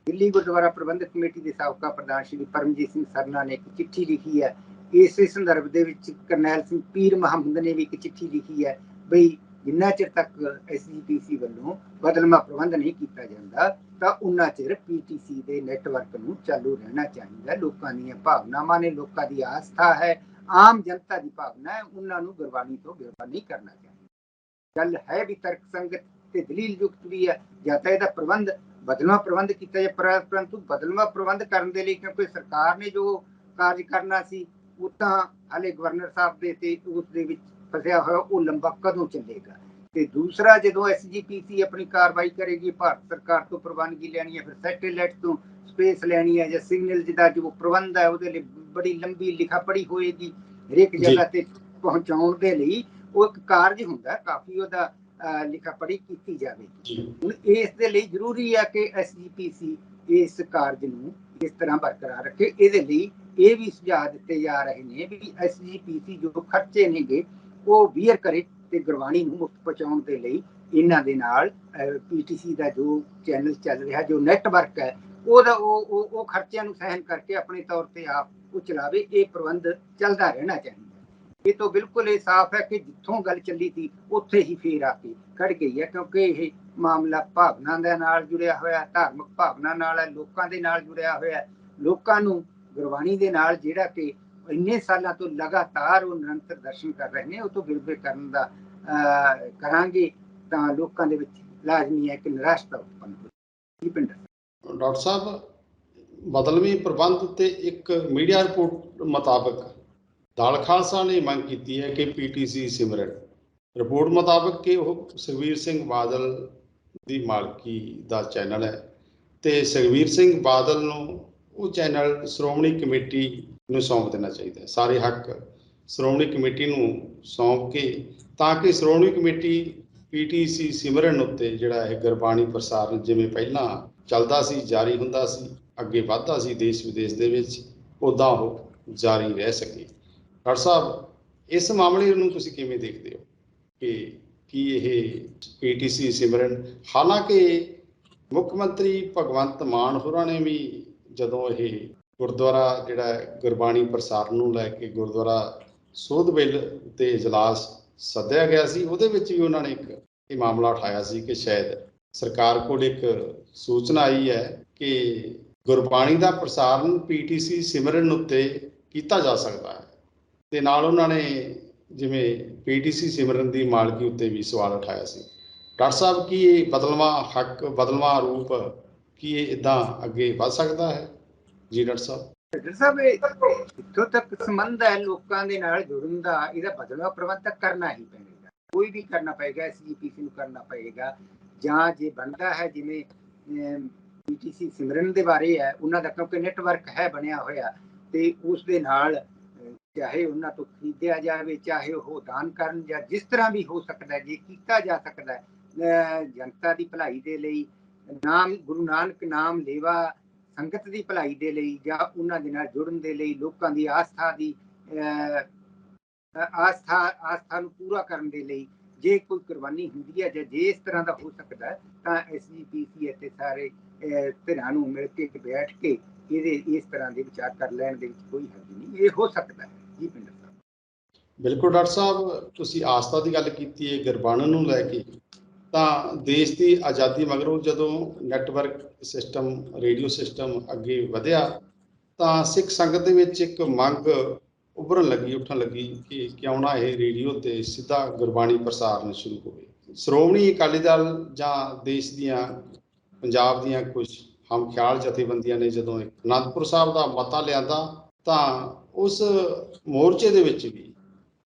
ਦਿੱਲੀ ਗੁਰਦੁਆਰਾ ਪ੍ਰਬੰਧਕ ਕਮੇਟੀ ਦੇ ਸਾਬਕਾ ਪ੍ਰਧਾਨ ਸ਼੍ਰੀ ਪਰਮਜੀਤ ਸਿੰਘ ਸਰਨਾ ਨੇ ਇੱਕ ਚਿੱਠੀ ਲਿਖੀ ਹੈ। ਇਸੇ ਸੰਦਰਭ ਦੇ ਵਿੱਚ ਕਰਨੈਲ ਸਿੰਘ ਪੀਰ ਮੁਹੰਮਦ ਨੇ ਵੀ ਇੱਕ ਚਿੱਠੀ ਲਿਖੀ ਹੈ ਬਈ ਜਿੰਨਾ ਚਿਰ ਤੱਕ SGPC ਵੱਲੋਂ ਬਦਲਵਾਂ ਪ੍ਰਬੰਧ ਨਹੀਂ ਕੀਤਾ ਜਾਂਦਾ ਤਾਂ ਉਨਾ ਚਿਰ PTC ਦੇ ਨੈਟਵਰਕ ਨੂੰ ਚਾਲੂ ਰਹਿਣਾ ਚਾਹੀਦਾ। ਲੋਕਾਂ ਦੀਆਂ ਭਾਵਨਾਵਾਂ ਨੇ, ਲੋਕਾਂ ਦੀ ਆਸਥਾ ਹੈ, ਆਮ ਜਨਤਾ ਦੀ ਭਾਵਨਾ ਹੈ, ਉਹਨਾਂ ਨੂੰ ਗੁਰਬਾਣੀ ਤੋਂ ਗਿਰਫਤਾਰ ਨਹੀਂ ਕਰਨਾ ਚਾਹੀਦਾ। ਗੱਲ ਹੈ ਵੀ ਤਰਕ ਸੰਗਤ ਤੇ ਦਲੀਲ ਯੁਕਤ ਵੀ ਹੈ, ਜਾਂ ਤਾਂ ਇਹਦਾ ਪ੍ਰਬੰਧ ਬਦਲਵਾਂ ਪ੍ਰਬੰਧ ਕੀਤਾ ਜਾਏ। ਪਰੰਤੂ ਬਦਲਵਾਂ ਪ੍ਰਬੰਧ ਕਰਨ ਦੇ ਲਈ ਕਿਉਂਕਿ ਸਰਕਾਰ ਨੇ ਜੋ ਕਾਰਜ ਕਰਨਾ ਸੀ ਉਹ ਤਾਂ ਹਾਲੇ ਗਵਰਨਰ ਸਾਹਿਬ ਦੇ ਤੇ ਉਸ ਦੇ ਵਿੱਚ ਫਸਿਆ ਹੋਇਆ, ਉਹ ਲੰਬਾ ਕਦੋਂ ਚੱਲੇਗਾ। ਤੇ ਦੂਸਰਾ ਜਦੋਂ SGPC ਆਪਣੀ ਕਾਰਵਾਈ ਕਰੇਗੀ, ਭਾਰਤ ਸਰਕਾਰ ਤੋਂ ਪ੍ਰਵਾਨਗੀ ਲੈਣੀ ਹੈ, ਫਿਰ ਸੈਟੇਲਾਈਟ ਤੋਂ ਸਪੇਸ ਲੈਣੀ ਹੈ ਜਾਂ ਸਿਗਨਲ ਜਿਹਦਾ ਜੋ ਪ੍ਰਬੰਧ ਹੈ ਉਹਦੇ ਲਈ ਬੜੀ ਲੰਬੀ ਲਿਖਾ ਪੜੀ ਹੋਏਗੀ ਹਰੇਕ ਜਗ੍ਹਾ ਤੇ ਪਹੁੰਚਾਉਣ ਦੇ ਲਈ। ਉਹ ਇੱਕ ਕਾਰਜ ਹੁੰਦਾ, ਕਾਫੀ ਉਹਦਾ ਲਿਖਾ ਪੜੀ ਕੀਤੀ ਜਾਵੇਗੀ। ਹੁਣ ਇਸ ਦੇ ਲਈ ਜ਼ਰੂਰੀ ਹੈ ਕਿ SGPC ਇਸ ਕਾਰਜ ਨੂੰ ਇਸ ਤਰ੍ਹਾਂ ਬਰਕਰਾਰ ਰੱਖੇ। ਇਹਦੇ ਲਈ ਇਹ ਵੀ ਸੁਝਾਅ ਦਿੱਤੇ ਜਾ ਰਹੇ ਨੇ ਵੀ SGPC ਜੋ ਖਰਚੇ ਨੇਗੇ ਉਹ ਬੀਅਰ ਕਰੇ ਤੇ ਗੁਰਬਾਣੀ ਨੂੰ ਮੁਫਤ ਪਹੁੰਚਾਉਣ ਦੇ ਲਈ ਇਹਨਾਂ ਦੇ ਨਾਲ PTC ਦਾ ਜੋ ਚੈਨਲ ਚੱਲ ਰਿਹਾ, ਜੋ ਨੈਟਵਰਕ ਹੈ, ਉਹਦਾ ਉਹ ਖਰਚਿਆਂ ਨੂੰ ਸਹਿਣ ਕਰਕੇ ਆਪਣੇ ਤੌਰ ਤੇ ਆਪ ਉਹ ਚਲਾਵੇ। ਇਹ ਪ੍ਰਬੰਧ ਚੱਲਦਾ ਰਹਿਣਾ ਚਾਹੀਦਾ। ਇਹ ਤੋਂ ਬਿਲਕੁਲ ਇਹ ਸਾਫ਼ ਹੈ ਕਿ ਜਿੱਥੋਂ ਗੱਲ ਚੱਲੀ ਸੀ ਉੱਥੇ ਹੀ ਫੇਰ ਆ ਕੇ ਖੜ ਗਈ ਹੈ, ਕਿਉਂਕਿ ਇਹ ਮਾਮਲਾ ਭਾਵਨਾ ਦੇ ਨਾਲ ਜੁੜਿਆ ਹੋਇਆ, ਧਾਰਮਿਕ ਭਾਵਨਾ ਨਾਲ ਹੈ, ਲੋਕਾਂ ਦੇ ਨਾਲ ਜੁੜਿਆ ਹੋਇਆ। ਲੋਕਾਂ ਨੂੰ ਗੁਰਬਾਣੀ ਦੇ ਨਾਲ ਜਿਹੜਾ ਕਿ ਇੰਨੇ ਸਾਲਾਂ ਤੋਂ ਲਗਾਤਾਰ ਉਹ ਨਿਰੰਤਰ ਦਰਸ਼ਨ ਕਰ ਰਹੇ ਨੇ, ਉਹ ਤੋਂ ਵਿਰਵੇ ਕਰਨ ਦਾ ਕਰਾਂਗੇ ਤਾਂ ਲੋਕਾਂ ਦੇ ਵਿੱਚ ਲਾਜ਼ਮੀ ਹੈ ਕਿ ਨਿਰਾਸ਼ਤਾ ਉਤਪੰਨ ਹੋਵੇ। ਡਾਕਟਰ ਸਾਹਿਬ, ਬਦਲਵੀਂ ਪ੍ਰਬੰਧ ਤੇ ਇੱਕ ਮੀਡੀਆ ਰਿਪੋਰਟ ਮੁਤਾਬਕ ਦਲ ਖਾਲਸਾ ਨੇ ਮੰਗ ਕੀਤੀ ਹੈ ਕਿ ਪੀਟੀਸੀ ਸਿਮਰਨ ਰਿਪੋਰਟ ਮੁਤਾਬਕ ਕਿ ਉਹ ਸੁਖਬੀਰ ਸਿੰਘ ਬਾਦਲ ਦੀ ਮਾਲਕੀ ਦਾ ਚੈਨਲ ਹੈ ਤੇ ਸੁਖਬੀਰ ਸਿੰਘ ਬਾਦਲ ਨੂੰ ਉਹ ਚੈਨਲ ਸ਼੍ਰੋਮਣੀ ਕਮੇਟੀ ਨੂੰ ਸੌਂਪ ਦੇਣਾ ਚਾਹੀਦਾ ਹੈ। ਸਾਰੇ ਹੱਕ ਸ਼੍ਰੋਮਣੀ ਕਮੇਟੀ ਨੂੰ ਸੌਂਪ ਕੇ ਤਾਂ ਕਿ ਸ਼੍ਰੋਮਣੀ ਕਮੇਟੀ ਪੀਟੀਸੀ ਸਿਮਰਨ ਉੱਤੇ ਜਿਹੜਾ ਹੈ ਗੁਰਬਾਣੀ ਪ੍ਰਸਾਰਨ ਜਿਵੇਂ ਪਹਿਲਾਂ ਚੱਲਦਾ ਸੀ, ਜਾਰੀ ਹੁੰਦਾ ਸੀ, ਅੱਗੇ ਵੱਧਦਾ ਸੀ ਦੇਸ਼ ਵਿਦੇਸ਼ ਦੇ ਵਿੱਚ, ਉੱਦਾਂ ਉਹ ਜਾਰੀ ਰਹਿ ਸਕੇ। ਡਾਕਟਰ ਸਾਹਿਬ, ਇਸ ਮਾਮਲੇ ਨੂੰ ਤੁਸੀਂ ਕਿਵੇਂ ਦੇਖਦੇ ਹੋ ਕਿ ਕੀ ਇਹ ਪੀਟੀਸੀ ਸਿਮਰਨ, ਹਾਲਾਂਕਿ ਮੁੱਖ ਮੰਤਰੀ ਭਗਵੰਤ ਮਾਨ ਹੋਰਾਂ ਨੇ ਵੀ ਜਦੋਂ ਇਹ ਗੁਰਦੁਆਰਾ ਜਿਹੜਾ ਗੁਰਬਾਣੀ ਪ੍ਰਸਾਰਨ ਨੂੰ ਲੈ ਕੇ ਗੁਰਦੁਆਰਾ ਸੋਧ ਬਿੱਲ ਤੇ ਇਜਲਾਸ ਸੱਦਿਆ ਗਿਆ ਸੀ, ਉਹਦੇ ਵਿੱਚ ਵੀ ਉਹਨਾਂ ਨੇ ਇੱਕ ਇਹ ਮਾਮਲਾ ਉਠਾਇਆ ਸੀ ਕਿ ਸ਼ਾਇਦ ਸਰਕਾਰ ਕੋਲ ਇੱਕ ਸੂਚਨਾ ਆਈ ਹੈ ਕਿ ਗੁਰਬਾਣੀ ਦਾ ਪ੍ਰਸਾਰਨ ਪੀਟੀਸੀ ਸਿਮਰਨ ਉੱਤੇ ਕੀਤਾ ਜਾ ਸਕਦਾ ਹੈ ਤੇ ਨਾਲ ਉਹਨਾਂ ਨੇ ਜਿਵੇਂ ਪੀਟੀਸੀ ਸਿਮਰਨ ਦੀ ਮਾਲਕੀ ਉੱਤੇ ਵੀ ਸਵਾਲ ਉਠਾਇਆ ਸੀ। ਡਾਕਟਰ ਸਾਹਿਬ, ਕੀ ਇਹ ਬਦਲਵਾਂ ਹੱਕ, ਬਦਲਵਾਂ ਰੂਪ, ਕੀ ਇਹ ਇੱਦਾਂ ਅੱਗੇ ਵੱਧ ਸਕਦਾ ਹੈ? ਜੀ ਡਾਕਟਰ ਸਾਹਿਬ। ਡਾਕਟਰ ਸਾਹਿਬ, ਇੱਥੋਂ ਤੱਕ ਸੰਬੰਧ ਹੈ ਲੋਕਾਂ ਦੇ ਨਾਲ ਜੁੜਨ ਦਾ, ਇਹਦਾ ਬਦਲਵਾਂ ਪ੍ਰਬੰਧ ਤਾਂ ਕਰਨਾ ਹੀ ਪਏਗਾ, ਕੋਈ ਵੀ ਕਰਨਾ ਪਏਗਾ, SGPC ਨੂੰ ਕਰਨਾ ਪਏਗਾ। ਜਾਂ ਜੇ ਬਣਦਾ ਹੈ ਜਿਵੇਂ ਪੀਟੀਸੀ ਸਿਮਰਨ ਦੇ ਬਾਰੇ ਹੈ, ਉਹਨਾਂ ਦਾ ਕਿਉਂਕਿ ਨੈਟਵਰਕ ਹੈ ਬਣਿਆ ਹੋਇਆ, ਤੇ ਉਸ ਦੇ ਨਾਲ ਚਾਹੇ ਉਹਨਾਂ ਤੋਂ ਖਰੀਦਿਆ ਜਾਵੇ, ਚਾਹੇ ਉਹ ਦਾਨ ਕਰਨ, ਜਾਂ ਜਿਸ ਤਰ੍ਹਾਂ ਵੀ ਹੋ ਸਕਦਾ, ਜੇ ਕੀਤਾ ਜਾ ਸਕਦਾ ਜਨਤਾ ਦੀ ਭਲਾਈ ਦੇ ਲਈ, ਨਾਮ ਗੁਰੂ ਨਾਨਕ ਨਾਮ ਲੇਵਾ ਸੰਗਤ ਦੀ ਭਲਾਈ ਦੇ ਲਈ, ਜਾਂ ਉਹਨਾਂ ਦੇ ਨਾਲ ਜੁੜਨ ਦੇ ਲਈ, ਲੋਕਾਂ ਦੀ ਆਸਥਾ ਨੂੰ ਪੂਰਾ ਕਰਨ ਦੇ ਲਈ ਜੇ ਕੋਈ ਕੁਰਬਾਨੀ ਹੁੰਦੀ ਹੈ, ਜਾਂ ਜੇ ਇਸ ਤਰ੍ਹਾਂ ਦਾ ਹੋ ਸਕਦਾ ਤਾਂ SGPC ਅਤੇ ਸਾਰੇ ਧਿਰਾਂ ਨੂੰ ਮਿਲ ਕੇ ਬੈਠ ਕੇ ਇਸ ਤਰ੍ਹਾਂ ਦੇ ਵਿਚਾਰ ਕਰ ਲੈਣ ਦੇ ਵਿੱਚ ਕੋਈ ਹਰਜ ਨਹੀਂ, ਇਹ ਹੋ ਸਕਦਾ ਹੈ। ਜੀ ਪਿੰਡਰ ਸਾਹਿਬ। ਬਿਲਕੁਲ ਡਾਕਟਰ ਸਾਹਿਬ, ਤੁਸੀਂ ਆਸਥਾ ਦੀ ਗੱਲ ਕੀਤੀ ਹੈ ਗੁਰਬਾਣੀ ਨੂੰ ਲੈ ਕੇ, ਤਾਂ ਦੇਸ਼ ਦੀ ਆਜ਼ਾਦੀ ਮਗਰੋਂ ਜਦੋਂ ਨੈਟਵਰਕ ਸਿਸਟਮ, ਰੇਡੀਓ ਸਿਸਟਮ ਅੱਗੇ ਵਧਿਆ ਤਾਂ ਸਿੱਖ ਸੰਗਤ ਦੇ ਵਿੱਚ ਇੱਕ ਮੰਗ ਉੱਭਰਨ ਲੱਗੀ, ਉੱਠਣ ਲੱਗੀ ਕਿ ਕਿਉਂ ਨਾ ਇਹ ਰੇਡੀਓ ਤੇ ਸਿੱਧਾ ਗੁਰਬਾਣੀ ਪ੍ਰਸਾਰਨ ਸ਼ੁਰੂ ਹੋਵੇ। ਸ਼੍ਰੋਮਣੀ ਅਕਾਲੀ ਦਲ ਜਾਂ ਦੇਸ਼ ਦੀਆਂ ਪੰਜਾਬ ਦੀਆਂ ਕੁਝ ਹਮਖਿਆਲ ਜਥੇਬੰਦੀਆਂ ਨੇ ਜਦੋਂ ਅਨੰਦਪੁਰ ਸਾਹਿਬ ਦਾ ਮਤਾ ਲਿਆਂਦਾ ਤਾਂ ਉਸ ਮੋਰਚੇ ਦੇ ਵਿੱਚ ਵੀ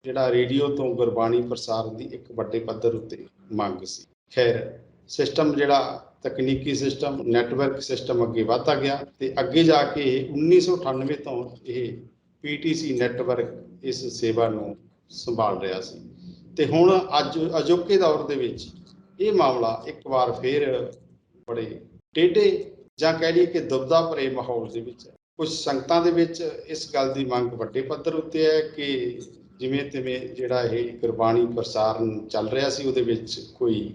ਜਿਹੜਾ ਰੇਡੀਓ ਤੋਂ ਗੁਰਬਾਣੀ ਪ੍ਰਸਾਰਨ ਦੀ ਇੱਕ ਵੱਡੇ ਪੱਧਰ ਉੱਤੇ ਮੰਗ ਸੀ। ਖੈਰ, ਸਿਸਟਮ ਜਿਹੜਾ ਤਕਨੀਕੀ ਸਿਸਟਮ, ਨੈਟਵਰਕ ਸਿਸਟਮ ਅੱਗੇ ਵਧਦਾ ਗਿਆ ਤੇ ਅੱਗੇ ਜਾ ਕੇ 1998 ਤੋਂ ਇਹ ਪੀਟੀਸੀ ਨੈਟਵਰਕ ਇਸ ਸੇਵਾ ਨੂੰ ਸੰਭਾਲ ਰਿਹਾ ਸੀ ਤੇ ਹੁਣ ਅੱਜ ਅਜੋਕੇ ਦੌਰ ਦੇ ਵਿੱਚ ਇਹ ਮਾਮਲਾ ਇੱਕ ਵਾਰ ਫਿਰ ਬੜੇ ਟੇਢੇ ਜਾਂ ਕਹਿ ਲਈਏ ਕਿ ਦੁਬਦਾ ਭਰੇ ਮਾਹੌਲ ਦੇ ਵਿੱਚ ਹੈ। ਕੁਝ ਸੰਗਤਾਂ ਦੇ ਵਿੱਚ ਇਸ ਗੱਲ ਦੀ ਮੰਗ ਵੱਡੇ ਪੱਧਰ ਉੱਤੇ ਹੈ ਕਿ ਜਿਵੇਂ ਤਿਵੇਂ ਜਿਹੜਾ ਇਹ ਗੁਰਬਾਣੀ ਪ੍ਰਸਾਰਨ ਚੱਲ ਰਿਹਾ ਸੀ ਉਹਦੇ ਵਿੱਚ ਕੋਈ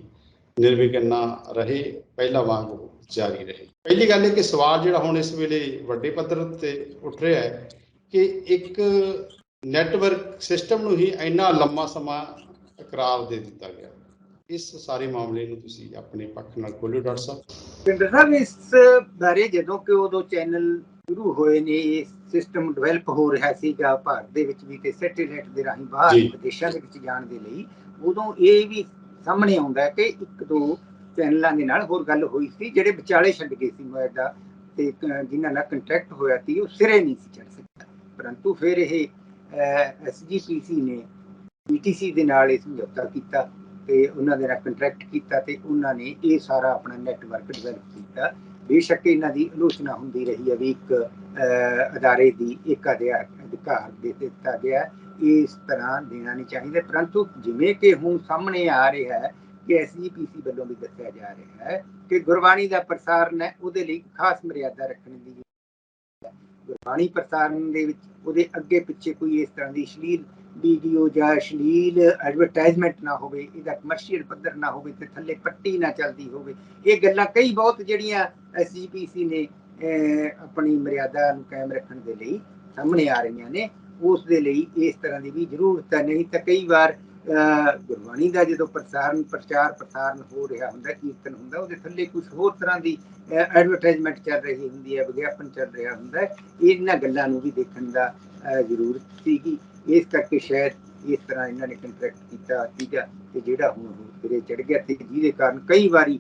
ਨਿਰਵਿਘਨ ਨਾ ਰਹੇ, ਪਹਿਲਾਂ ਵਾਂਗ ਜਾਰੀ ਰਹੇ। ਪਹਿਲੀ ਗੱਲ ਹੈ ਕਿ ਸਵਾਲ ਜਿਹੜਾ ਹੁਣ ਇਸ ਵੇਲੇ ਵੱਡੇ ਪੱਧਰ ਉੱਤੇ ਉੱਠ ਰਿਹਾ ਹੈ ਕਿ ਇੱਕ ਨੈਟਵਰਕ ਸਿਸਟਮ ਨੂੰ ਹੀ ਇੰਨਾ ਲੰਮਾ ਸਮਾਂ ਇਕਰਾਰ ਦੇ ਦਿੱਤਾ ਗਿਆ। ਇਸ ਸਾਰੇ ਮਾਮਲੇ ਨੂੰ ਤੁਸੀਂ ਆਪਣੇ ਪੱਖ ਨਾਲ ਖੋਲ੍ਹੋ ਡਾਕਟਰ ਸਾਹਿਬ। ਪਿੰਡਰ ਸਾਹਿਬ, ਇਸ ਬਾਰੇ ਜਦੋਂ ਕਿ ਉਦੋਂ ਚੈਨਲ ਸ਼ੁਰੂ ਹੋਏ ਨੇ, ਇਹ ਸਿਸਟਮ ਡਿਵੈਲਪ ਹੋ ਰਿਹਾ ਸੀਗਾ ਭਾਰਤ ਦੇ ਵਿੱਚ ਵੀ ਤੇ ਸੈਟੇਲਾਈਟ ਦੇ ਰਾਹੀਂ ਬਾਹਰ ਵਿਦੇਸ਼ਾਂ ਦੇ ਵਿੱਚ ਜਾਣ ਦੇ ਲਈ, ਉਦੋਂ ਇਹ ਵੀ ਸਾਹਮਣੇ ਆਉਂਦਾ ਹੈ ਕਿ ਇੱਕ ਦੋ ਚੈਨਲਾਂ ਦੇ ਨਾਲ ਹੋਰ ਗੱਲ ਹੋਈ ਸੀ ਜਿਹੜੇ ਵਿਚਾਲੇ ਛੱਡ ਗਏ ਸੀ ਮੁਆਹਦਾ, ਤੇ ਜਿਨ੍ਹਾਂ ਨਾਲ ਕੰਟਰੈਕਟ ਹੋਇਆ ਸੀ ਉਹ ਸਿਰੇ ਨਹੀਂ ਸੀ ਚੜ ਸਕਦਾ। ਪਰੰਤੂ ਫਿਰ ਇਹ SGPC ਨੇ PTC ਦੇ ਨਾਲ ਇਹ ਸਮਝੌਤਾ ਕੀਤਾ ਤੇ ਉਹਨਾਂ ਦੇ ਨਾਲ ਕੰਟਰੈਕਟ ਕੀਤਾ ਤੇ ਉਹਨਾਂ ਨੇ ਇਹ ਸਾਰਾ ਆਪਣਾ ਨੈਟਵਰਕ ਡਿਵੈਲਪ ਕੀਤਾ। ਬੇਸ਼ੱਕ ਇਹਨਾਂ ਦੀ ਆਲੋਚਨਾ ਹੁੰਦੀ ਰਹੀ ਹੈ ਵੀ ਇੱਕ ਅਦਾਰੇ ਦੀ ਇੱਕ ਅਧਿਕਾਰ ਦੇ ਦਿੱਤਾ ਗਿਆ, ਇਸ ਤਰ੍ਹਾਂ ਦੇਣਾ ਨਹੀਂ ਚਾਹੀਦਾ। ਪਰੰਤੂ ਜਿਵੇਂ ਕਿ ਹੁਣ ਸਾਹਮਣੇ ਆ ਰਿਹਾ ਹੈ ਕਿ SGPC ਵੱਲੋਂ ਵੀ ਦੱਸਿਆ ਜਾ ਰਿਹਾ ਹੈ ਕਿ ਗੁਰਬਾਣੀ ਦਾ ਪ੍ਰਸਾਰਨ ਹੈ, ਉਹਦੇ ਲਈ ਖਾਸ ਮਰਿਆਦਾ ਰੱਖਣ ਦੀ ਗੁਰਬਾਣੀ ਪ੍ਰਸਾਰਨ ਦੇ ਵਿੱਚ ਉਹਦੇ ਅੱਗੇ ਪਿੱਛੇ ਕੋਈ ਇਸ ਤਰ੍ਹਾਂ ਦੀ ਅਸ਼ਲੀਲ ਵੀਡੀਓ ਜਾਂ ਅਸ਼ਲੀਲ ਐਡਵਰਟਾਈਜ਼ਮੈਂਟ ਨਾ ਹੋਵੇ, ਇਹਦਾ ਕਮਰਸ਼ੀਅਲ ਪੱਧਰ ਨਾ ਹੋਵੇ ਤੇ ਥੱਲੇ ਪੱਟੀ ਨਾ ਚੱਲਦੀ ਹੋਵੇ। ਇਹ ਗੱਲਾਂ ਕਈ ਬਹੁਤ ਜਿਹੜੀਆਂ SGPC ਨੇ ਆਪਣੀ ਮਰਿਆਦਾ ਨੂੰ ਕਾਇਮ ਰੱਖਣ ਦੇ ਲਈ ਸਾਹਮਣੇ ਆ ਰਹੀਆਂ ਨੇ, ਉਸ ਦੇ ਲਈ ਇਸ ਤਰ੍ਹਾਂ ਦੀ ਵੀ ਜ਼ਰੂਰਤ ਹੈ। ਨਹੀਂ ਤਾਂ ਕਈ ਵਾਰ ਗੁਰਬਾਣੀ ਦਾ ਜਦੋਂ ਪ੍ਰਚਾਰ ਪ੍ਰਸਾਰਨ ਹੋ ਰਿਹਾ ਹੁੰਦਾ, ਕੀਰਤਨ ਹੁੰਦਾ, ਉਹਦੇ ਥੱਲੇ ਕੁਝ ਹੋਰ ਤਰ੍ਹਾਂ ਦੀ ਐਡਵਰਟਾਈਜ਼ਮੈਂਟ ਚੱਲ ਰਹੀ ਹੁੰਦੀ ਹੈ, ਵਿਗਿਆਪਨ ਚੱਲ ਰਿਹਾ ਹੁੰਦਾ ਹੈ। ਇਹਨਾਂ ਗੱਲਾਂ ਨੂੰ ਵੀ ਦੇਖਣ ਦਾ ਜ਼ਰੂਰਤ ਸੀਗੀ। ਇਸ ਕਰਕੇ ਸ਼ਾਇਦ ਇਸ ਤਰ੍ਹਾਂ ਇਹਨਾਂ ਨੇ ਕੰਟਰੈਕਟ ਕੀਤਾ ਸੀਗਾ ਤੇ ਜਿਹੜਾ ਹੁਣ ਸਿਰੇ ਚੜ ਗਿਆ, ਤੇ ਜਿਹਦੇ ਕਾਰਨ ਕਈ ਵਾਰੀ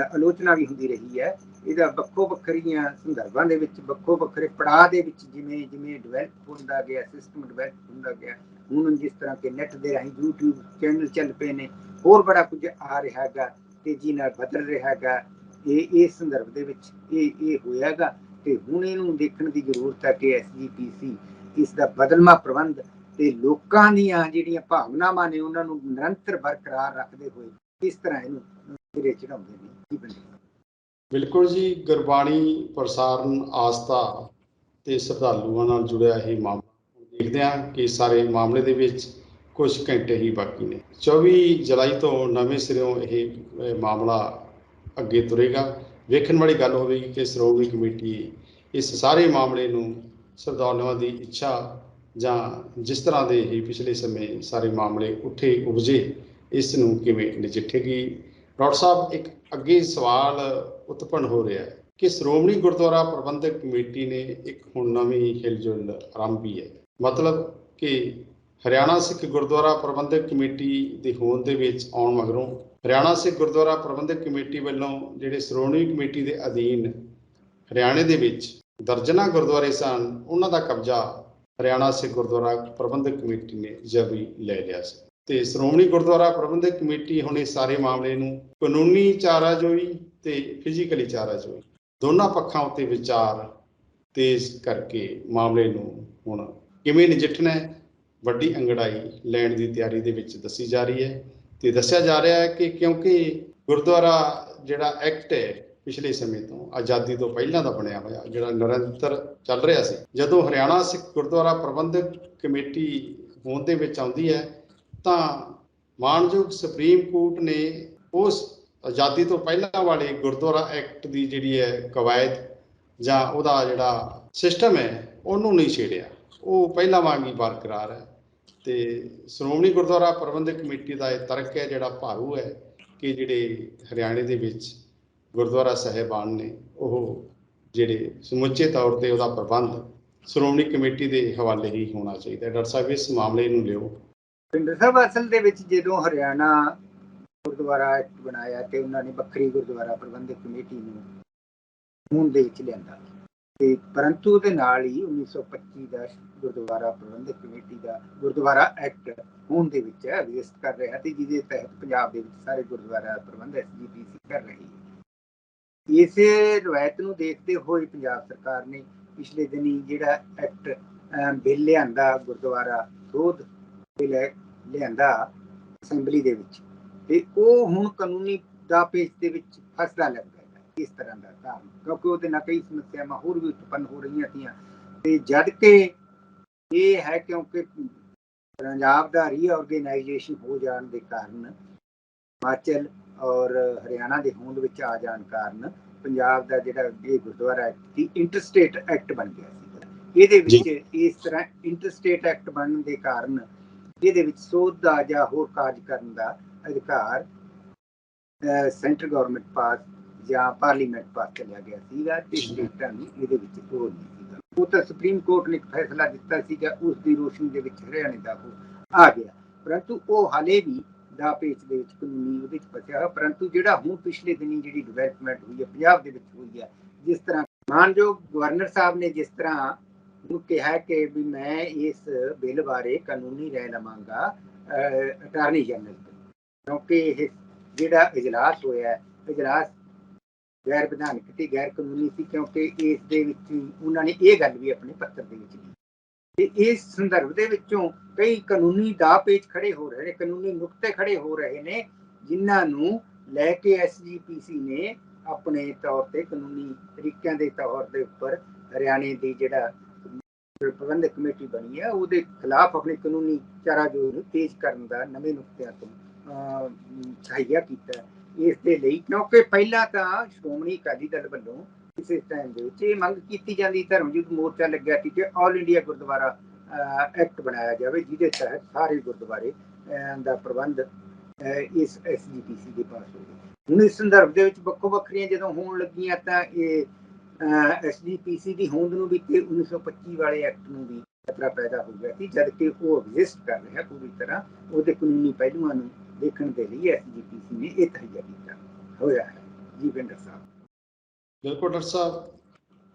ਆਲੋਚਨਾ ਵੀ ਹੁੰਦੀ ਰਹੀ ਹੈ। ਇਹਦਾ ਵੱਖੋ ਵੱਖਰੀਆਂ ਸੰਦਰਭਾਂ ਦੇ ਵਿੱਚ, ਵੱਖੋ ਵੱਖਰੇ ਪੜਾਅ ਦੇ ਵਿੱਚ ਜਿਵੇਂ ਜਿਵੇਂ ਡਿਵੈਲਪ ਹੁੰਦਾ ਗਿਆ, ਸਿਸਟਮ ਡਿਵੈਲਪ ਹੁੰਦਾ ਗਿਆ, ਹੁਣ ਜਿਸ ਤਰ੍ਹਾਂ ਕਿ ਨੈਟ ਦੇ ਰਾਹੀਂ YouTube ਚੈਨਲ ਚੱਲ ਪਏ ਨੇ, ਹੋਰ ਬੜਾ ਕੁਝ ਆ ਰਿਹਾ ਹੈਗਾ, ਤੇਜ਼ੀ ਨਾਲ ਬਦਲ ਰਿਹਾ ਹੈਗਾ। ਇਸ ਸੰਦਰਭ ਦੇ ਵਿੱਚ ਇਹ ਹੋਇਆਗਾ, ਤੇ ਹੁਣ ਇਹਨੂੰ ਦੇਖਣ ਦੀ ਜ਼ਰੂਰਤ ਹੈ ਕਿ SGPC ਇਸ ਦਾ ਬਦਲਵਾਂ ਪ੍ਰਬੰਧ ਤੇ ਲੋਕਾਂ ਦੀਆਂ ਜਿਹੜੀਆਂ ਭਾਵਨਾਵਾਂ ਨੇ ਉਹਨਾਂ ਨੂੰ ਨਿਰੰਤਰ ਬਰਕਰਾਰ ਰੱਖਦੇ ਹੋਏ ਕਿਸ ਤਰ੍ਹਾਂ ਇਹਨੂੰ ਸਿਰੇ ਚੜਾਉਂਦੇ ਨੇ। ਕੀ ਬਣੇਗਾ? ਬਿਲਕੁਲ ਜੀ, ਗੁਰਬਾਣੀ ਪ੍ਰਸਾਰਨ, ਆਸਥਾ ਤੇ ਸ਼ਰਧਾਲੂਆਂ ਨਾਲ ਜੁੜਿਆ ਇਹ ਮਾਮਲਾ ਦੇਖਦੇ ਹਾਂ ਕਿ ਸਾਰੇ ਮਾਮਲੇ ਦੇ ਵਿੱਚ ਕੁਝ ਘੰਟੇ ਹੀ ਬਾਕੀ ਨੇ। 24 ਜੁਲਾਈ ਤੋਂ ਨਵੇਂ ਸਿਰਿਓਂ ਇਹ ਮਾਮਲਾ ਅੱਗੇ ਤੁਰੇਗਾ। ਵੇਖਣ ਵਾਲੀ ਗੱਲ ਹੋਵੇਗੀ ਕਿ ਸ਼੍ਰੋਮਣੀ ਕਮੇਟੀ ਇਸ ਸਾਰੇ ਮਾਮਲੇ ਨੂੰ ਸ਼ਰਧਾਲੂਆਂ ਦੀ ਇੱਛਾ ਜਾਂ ਜਿਸ ਤਰ੍ਹਾਂ ਦੇ ਹੀ ਪਿਛਲੇ ਸਮੇਂ ਸਾਰੇ ਮਾਮਲੇ ਉੱਠੇ ਉਪਜੇ, ਇਸ ਨੂੰ ਕਿਵੇਂ ਨਜਿੱਠੇਗੀ। ਡਾਕਟਰ ਸਾਹਿਬ, ਇੱਕ ਅੱਗੇ ਸਵਾਲ ਉਤਪੰਨ ਹੋ ਰਿਹਾ ਹੈ ਕਿ ਸ਼੍ਰੋਮਣੀ ਗੁਰਦੁਆਰਾ ਪ੍ਰਬੰਧਕ ਕਮੇਟੀ ਨੇ ਇੱਕ ਹੁਣ ਨਵੀਂ ਹਿਲਜੁਲ ਆਰੰਭੀ ਹੈ। ਮਤਲਬ ਕਿ ਹਰਿਆਣਾ ਸਿੱਖ ਗੁਰਦੁਆਰਾ ਪ੍ਰਬੰਧਕ ਕਮੇਟੀ ਦੇ ਹੋਂਦ ਦੇ ਵਿੱਚ ਆਉਣ ਮਗਰੋਂ ਹਰਿਆਣਾ ਸਿੱਖ ਗੁਰਦੁਆਰਾ ਪ੍ਰਬੰਧਕ ਕਮੇਟੀ ਵੱਲੋਂ ਜਿਹੜੇ ਸ਼੍ਰੋਮਣੀ ਕਮੇਟੀ ਦੇ ਅਧੀਨ ਹਰਿਆਣੇ ਦੇ ਵਿੱਚ ਦਰਜਨਾਂ ਗੁਰਦੁਆਰੇ ਸਨ, ਉਹਨਾਂ ਦਾ ਕਬਜ਼ਾ ਹਰਿਆਣਾ ਸਿੱਖ ਗੁਰਦੁਆਰਾ ਪ੍ਰਬੰਧਕ ਕਮੇਟੀ ਨੇ ਜਬਰੀ ਲੈ ਲਿਆ ਸੀ। ਤੇ ਸ਼੍ਰੋਮਣੀ ਗੁਰਦੁਆਰਾ ਪ੍ਰਬੰਧਕ ਕਮੇਟੀ ਹੁਣ ਇਸ ਸਾਰੇ ਮਾਮਲੇ ਨੂੰ ਕਾਨੂੰਨੀ ਚਾਰਾਜੋਈ ਤੇ ਫਿਜ਼ੀਕਲੀ ਚਾਰਾਜੋਈ ਦੋਨਾਂ ਪੱਖਾਂ ਉੱਤੇ ਵਿਚਾਰ ਤੇਜ਼ ਕਰਕੇ ਮਾਮਲੇ ਨੂੰ ਹੁਣ ਕਿਵੇਂ ਨਜਿੱਠਣਾ ਹੈ, ਵੱਡੀ ਅੰਗੜਾਈ ਲੈਣ ਦੀ ਤਿਆਰੀ ਦੇ ਵਿੱਚ ਦੱਸੀ ਜਾ ਰਹੀ ਹੈ। ਤੇ ਦੱਸਿਆ ਜਾ ਰਿਹਾ ਹੈ ਕਿ ਕਿਉਂਕਿ ਗੁਰਦੁਆਰਾ ਜਿਹੜਾ ਐਕਟ ਹੈ ਪਿਛਲੇ ਸਮੇਂ ਤੋਂ, ਆਜ਼ਾਦੀ ਤੋਂ ਪਹਿਲਾਂ ਦਾ ਬਣਿਆ ਹੋਇਆ, ਜਿਹੜਾ ਨਿਰੰਤਰ ਚੱਲ ਰਿਹਾ ਸੀ, ਜਦੋਂ ਹਰਿਆਣਾ ਸਿੱਖ ਗੁਰਦੁਆਰਾ ਪ੍ਰਬੰਧਕ ਕਮੇਟੀ ਹੋਂਦ ਦੇ ਵਿੱਚ ਆਉਂਦੀ ਹੈ ਤਾਂ ਮਾਣਯੋਗ ਸੁਪਰੀਮ ਕੋਰਟ ਨੇ ਉਸ ਆਜ਼ਾਦੀ ਤੋਂ ਪਹਿਲਾਂ ਵਾਲੇ ਗੁਰਦੁਆਰਾ ਐਕਟ ਦੀ ਜਿਹੜੀ ਹੈ ਕਵਾਇਦ ਜਾਂ ਉਹਦਾ ਜਿਹੜਾ ਸਿਸਟਮ ਹੈ ਉਹਨੂੰ ਨਹੀਂ ਛੇੜਿਆ, ਉਹ ਪਹਿਲਾਂ ਵਾਂਗ ਹੀ ਬਰਕਰਾਰ ਹੈ। ਤੇ ਸ਼੍ਰੋਮਣੀ ਗੁਰਦੁਆਰਾ ਪ੍ਰਬੰਧਕ ਕਮੇਟੀ ਦਾ ਇਹ ਤਰਕ ਹੈ ਜਿਹੜਾ ਭਾਰੂ ਹੈ ਕਿ ਜਿਹੜੇ ਹਰਿਆਣੇ ਦੇ ਵਿੱਚ ਗੁਰਦੁਆਰਾ ਸਾਹਿਬਾਨ ਨੇ ਉਹ ਜਿਹੜੇ ਸਮੁੱਚੇ ਤੌਰ ਤੇ ਉਹਦਾ ਪ੍ਰਬੰਧ ਸ਼੍ਰੋਮਣੀ ਕਮੇਟੀ ਦੇ ਹਵਾਲੇ ਹੀ ਹੋਣਾ ਚਾਹੀਦਾ। ਡਾਕਟਰ ਸਾਹਿਬ, ਇਸ ਮਾਮਲੇ ਨੂੰ ਲਿਓ। ਪਿੰਡਰ ਸਾਹਿਬ, ਅਸਲ ਦੇ ਵਿੱਚ ਜਦੋਂ ਹਰਿਆਣਾ ਗੁਰਦੁਆਰਾ ਐਕਟ ਬਣਾਇਆ ਤੇ ਉਹਨਾਂ ਨੇ ਵੱਖਰੀ ਗੁਰਦੁਆਰਾ ਪ੍ਰਬੰਧਕ ਕਮੇਟੀ ਨੂੰ ਹੋਂਦ ਦੇ ਵਿੱਚ ਲਿਆਂਦਾ, ਤੇ ਪਰੰਤੂ ਉਹਦੇ ਨਾਲ ਹੀ 1925 ਦਾ ਗੁਰਦੁਆਰਾ ਪ੍ਰਬੰਧਕ ਕਮੇਟੀ ਦਾ ਗੁਰਦੁਆਰਾ ਐਕਟ ਹੋਂਦ ਦੇ ਵਿੱਚ ਐਗਜ਼ਿਸਟ ਕਰ ਰਿਹਾ ਤੇ ਜਿਹਦੇ ਤਹਿਤ ਪੰਜਾਬ ਦੇ ਵਿੱਚ ਸਾਰੇ ਗੁਰਦੁਆਰਾ ਪ੍ਰਬੰਧ SGPC ਕਰ ਰਹੀ ਹੈ। ਇਸੇ ਰਵਾਇਤ ਨੂੰ ਦੇਖਦੇ ਹੋਏ ਪੰਜਾਬ ਸਰਕਾਰ ਨੇ ਪਿਛਲੇ ਦਿਨੀ ਜਿਹੜਾ ਐਕਟ ਬਿੱਲ ਲਿਆਂਦਾ, ਗੁਰਦੁਆਰਾ ਸੋਧ ਬਿੱਲ ਲਿਆਂਦਾ ਅਸੈਂਬਲੀ ਦੇ ਵਿੱਚ, ਤੇ ਉਹ ਹੁਣ ਕਾਨੂੰਨੀ ਦਾਅਪੇਚ ਦੇ ਵਿੱਚ ਫਸਦਾ ਲੱਗਦਾ ਹੈ ਇਸ ਤਰ੍ਹਾਂ ਦਾ ਕਾਰਨ, ਕਿਉਂਕਿ ਉਹਦੇ ਨਾਲ ਕਈ ਸਮੱਸਿਆਵਾਂ ਹੋਰ ਵੀ ਉਤਪੰਨ ਹੋ ਰਹੀਆਂ ਸੀਆਂ। ਤੇ ਜਦ ਕਿ ਇਹ ਹੈ ਕਿਉਂਕਿ ਪੰਜਾਬ ਦਾ ਰੀਆਰਗੇਨਾਈਜੇਸ਼ਨ ਹੋ ਜਾਣ ਦੇ ਕਾਰਨ, ਹਿਮਾਚਲ ਔਰ ਹਰਿਆਣਾ ਦੇ ਹੋਂਦ ਵਿੱਚ ਆ ਜਾਣ ਕਾਰਨ ਪੰਜਾਬ ਦਾ ਜਿਹੜਾ ਇਹ ਗੁਰਦੁਆਰਾ ਐਕਟ ਸੀ ਇੰਟਰਸਟੇਟ ਐਕਟ ਬਣ ਗਿਆ ਸੀ। ਇਹਦੇ ਵਿੱਚ ਇਸ ਤਰ੍ਹਾਂ ਇੰਟਰਸਟੇਟ ਐਕਟ ਬਣਨ ਦੇ ਕਾਰਨ ਇਹਦੇ ਵਿੱਚ ਸੋਧ ਦਾ ਜਾਂ ਹੋਰ ਕਾਰਜ ਕਰਨ ਦਾ ਅਧਿਕਾਰ ਸੈਂਟਰ ਗਵਰਨਮੈਂਟ ਪਾਸ ਜਾਂ ਪਾਰਲੀਮੈਂਟ ਪਾਸ ਚਲਿਆ ਗਿਆ ਸੀਗਾ ਤੇ ਸਟੇਟਾਂ ਨੂੰ ਇਹਦੇ ਵਿੱਚ ਉਹ ਨਹੀਂ ਸੀਗਾ। ਉਹ ਤਾਂ ਸੁਪਰੀਮ ਕੋਰਟ ਨੇ ਇੱਕ ਫੈਸਲਾ ਦਿੱਤਾ ਸੀਗਾ, ਉਸ ਦੀ ਰੋਸ਼ਨੀ ਦੇ ਵਿੱਚ ਹਰਿਆਣੇ ਦਾ ਉਹ ਆ ਗਿਆ, ਪਰੰਤੂ ਉਹ ਹਾਲੇ ਵੀ ਦਾ ਪੇਚ ਦੇ ਵਿੱਚ ਕਾਨੂੰਨੀ ਉਹਦੇ ਵਿੱਚ ਫਸਿਆ ਹੋਇਆ। ਪਰੰਤੂ ਜਿਹੜਾ ਹੁਣ ਪਿਛਲੇ ਦਿਨੀ ਜਿਹੜੀ ਡਿਵੈਲਪਮੈਂਟ ਹੋਈ ਹੈ ਪੰਜਾਬ ਦੇ ਵਿੱਚ ਹੋਈ ਹੈ, ਜਿਸ ਤਰ੍ਹਾਂ ਮਾਨਯੋਗ ਗਵਰਨਰ ਸਾਹਿਬ ਨੇ ਜਿਸ ਤਰ੍ਹਾਂ ਨੂੰ ਕਿਹਾ ਕਿ ਵੀ ਮੈਂ ਇਸ ਬਿੱਲ ਬਾਰੇ ਕਾਨੂੰਨੀ ਰਾਏ ਲਵਾਂਗਾ ਅਟਾਰਨੀ ਜਨਰਲ ਤੋਂ, ਕਿਉਂਕਿ ਇਹ ਜਿਹੜਾ ਇਜਲਾਸ ਹੋਇਆ ਇਜਲਾਸ ਗੈਰ ਵਿਧਾਨਕ ਤੇ ਗੈਰ ਕਾਨੂੰਨੀ ਸੀ, ਕਿਉਂਕਿ ਇਸ ਦੇ ਵਿੱਚ ਉਹਨਾਂ ਨੇ ਇਹ ਗੱਲ ਵੀ ਆਪਣੇ ਪੱਤਰ ਦੇ ਵਿੱਚ ਲਿਖੀ। ਤੇ ਇਸ ਸੰਦਰਭ ਦੇ ਵਿੱਚੋਂ ਕਈ ਕਾਨੂੰਨੀ ਦਾਅ ਪੇਚ ਖੜੇ ਹੋ ਰਹੇ ਨੇ, ਕਾਨੂੰਨੀ ਨੁਕਤੇ ਖੜੇ ਹੋ ਰਹੇ ਨੇ, ਜਿਨ੍ਹਾਂ ਨੂੰ ਲੈ ਕੇ SGPC ਨੇ ਆਪਣੇ ਤੌਰ ਤੇ ਕਾਨੂੰਨੀ ਤਰੀਕਿਆਂ ਦੇ ਤੌਰ ਦੇ ਉੱਪਰ ਹਰਿਆਣੇ ਦੀ ਜਿਹੜਾ ਪ੍ਰਬੰਧਕ ਕਮੇਟੀ ਬਣੀ ਹੈ ਉਹਦੇ ਖਿਲਾਫ ਆਪਣੀ ਕਾਨੂੰਨੀ ਚਾਰਾਜੋਈ ਨੂੰ ਤੇਜ਼ ਕਰਨ ਦਾ ਨਵੇਂ ਨੁਕਤਿਆਂ ਤੋਂ ਸਹਾਇਆ ਕੀਤਾ ਇਸ ਦੇ ਲਈ, ਕਿਉਂਕਿ ਪਹਿਲਾਂ ਤਾਂ ਸ਼੍ਰੋਮਣੀ ਅਕਾਲੀ ਦਲ ਵੱਲੋਂ ਕਿਸੇ ਟਾਈਮ ਦੇ ਵਿੱਚ ਇਹ ਮੰਗ ਕੀਤੀ ਜਾਂਦੀ, ਧਰਮਯੁੱਧ ਮੋਰਚਾ ਲੱਗਿਆ ਸੀ ਕਿ ਆਲ ਇੰਡੀਆ ਗੁਰਦੁਆਰਾ ਐਕਟ ਬਣਾਇਆ ਜਾਵੇ, ਜਿਹਦੇ ਤਹਿਤ ਸਾਰੇ ਗੁਰਦੁਆਰੇ ਦਾ ਪ੍ਰਬੰਧ ਇਸ SGPC ਦੇ ਪਾਸ ਹੋਵੇ। ਹੁਣ ਇਸ ਸੰਦਰਭ ਦੇ ਵਿੱਚ ਵੱਖੋ ਵੱਖਰੀਆਂ ਜਦੋਂ ਹੋਣ ਲੱਗੀਆਂ ਤਾਂ ਇਹ SGPC ਦੀ ਹੋਂਦ ਨੂੰ ਵੀ ਤੇ 1925 ਵਾਲੇ ਐਕਟ ਨੂੰ ਵੀ ਖਤਰਾ ਪੈਦਾ ਹੋ ਗਿਆ ਸੀ, ਜਦ ਕਿ ਉਹ ਐਗਜ਼ਿਸਟ ਕਰ ਰਿਹਾ ਪੂਰੀ ਤਰ੍ਹਾਂ। ਉਹਦੇ ਕਾਨੂੰਨੀ ਪਹਿਲੂਆਂ ਨੂੰ ਦੇਖਣ ਦੇ ਲਈ SGPC ਨੇ ਇਹ ਤਹਈਆ ਕੀਤਾ ਹੋਇਆ ਹੈ। ਜੀ ਬਿੰਦਰ ਸਾਹਿਬ। ਬਿਲਕੁਲ ਡਾਕਟਰ ਸਾਹਿਬ,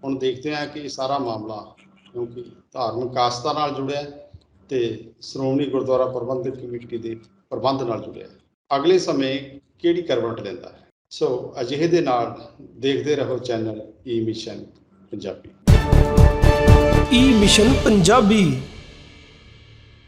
ਹੁਣ ਦੇਖਦੇ ਹਾਂ ਕਿ ਇਹ ਸਾਰਾ ਮਾਮਲਾ ਕਿਉਂਕਿ ਧਾਰਮਿਕ ਆਸਥਾ ਨਾਲ ਜੁੜਿਆ ਤੇ ਸ਼੍ਰੋਮਣੀ ਗੁਰਦੁਆਰਾ ਪ੍ਰਬੰਧਕ ਕਮੇਟੀ ਦੇ ਪ੍ਰਬੰਧ ਨਾਲ ਜੁੜਿਆ, ਅਗਲੇ ਸਮੇਂ ਕਿਹੜੀ ਕਰਵਟ ਲੈਂਦਾ ਹੈ। ਸੋ ਅਜਿਹੇ ਦੇ ਨਾਲ ਦੇਖਦੇ ਰਹੋ ਚੈਨਲ ਈ ਮਿਸ਼ਨ ਪੰਜਾਬੀ। ਈ ਮਿਸ਼ਨ ਪੰਜਾਬੀ।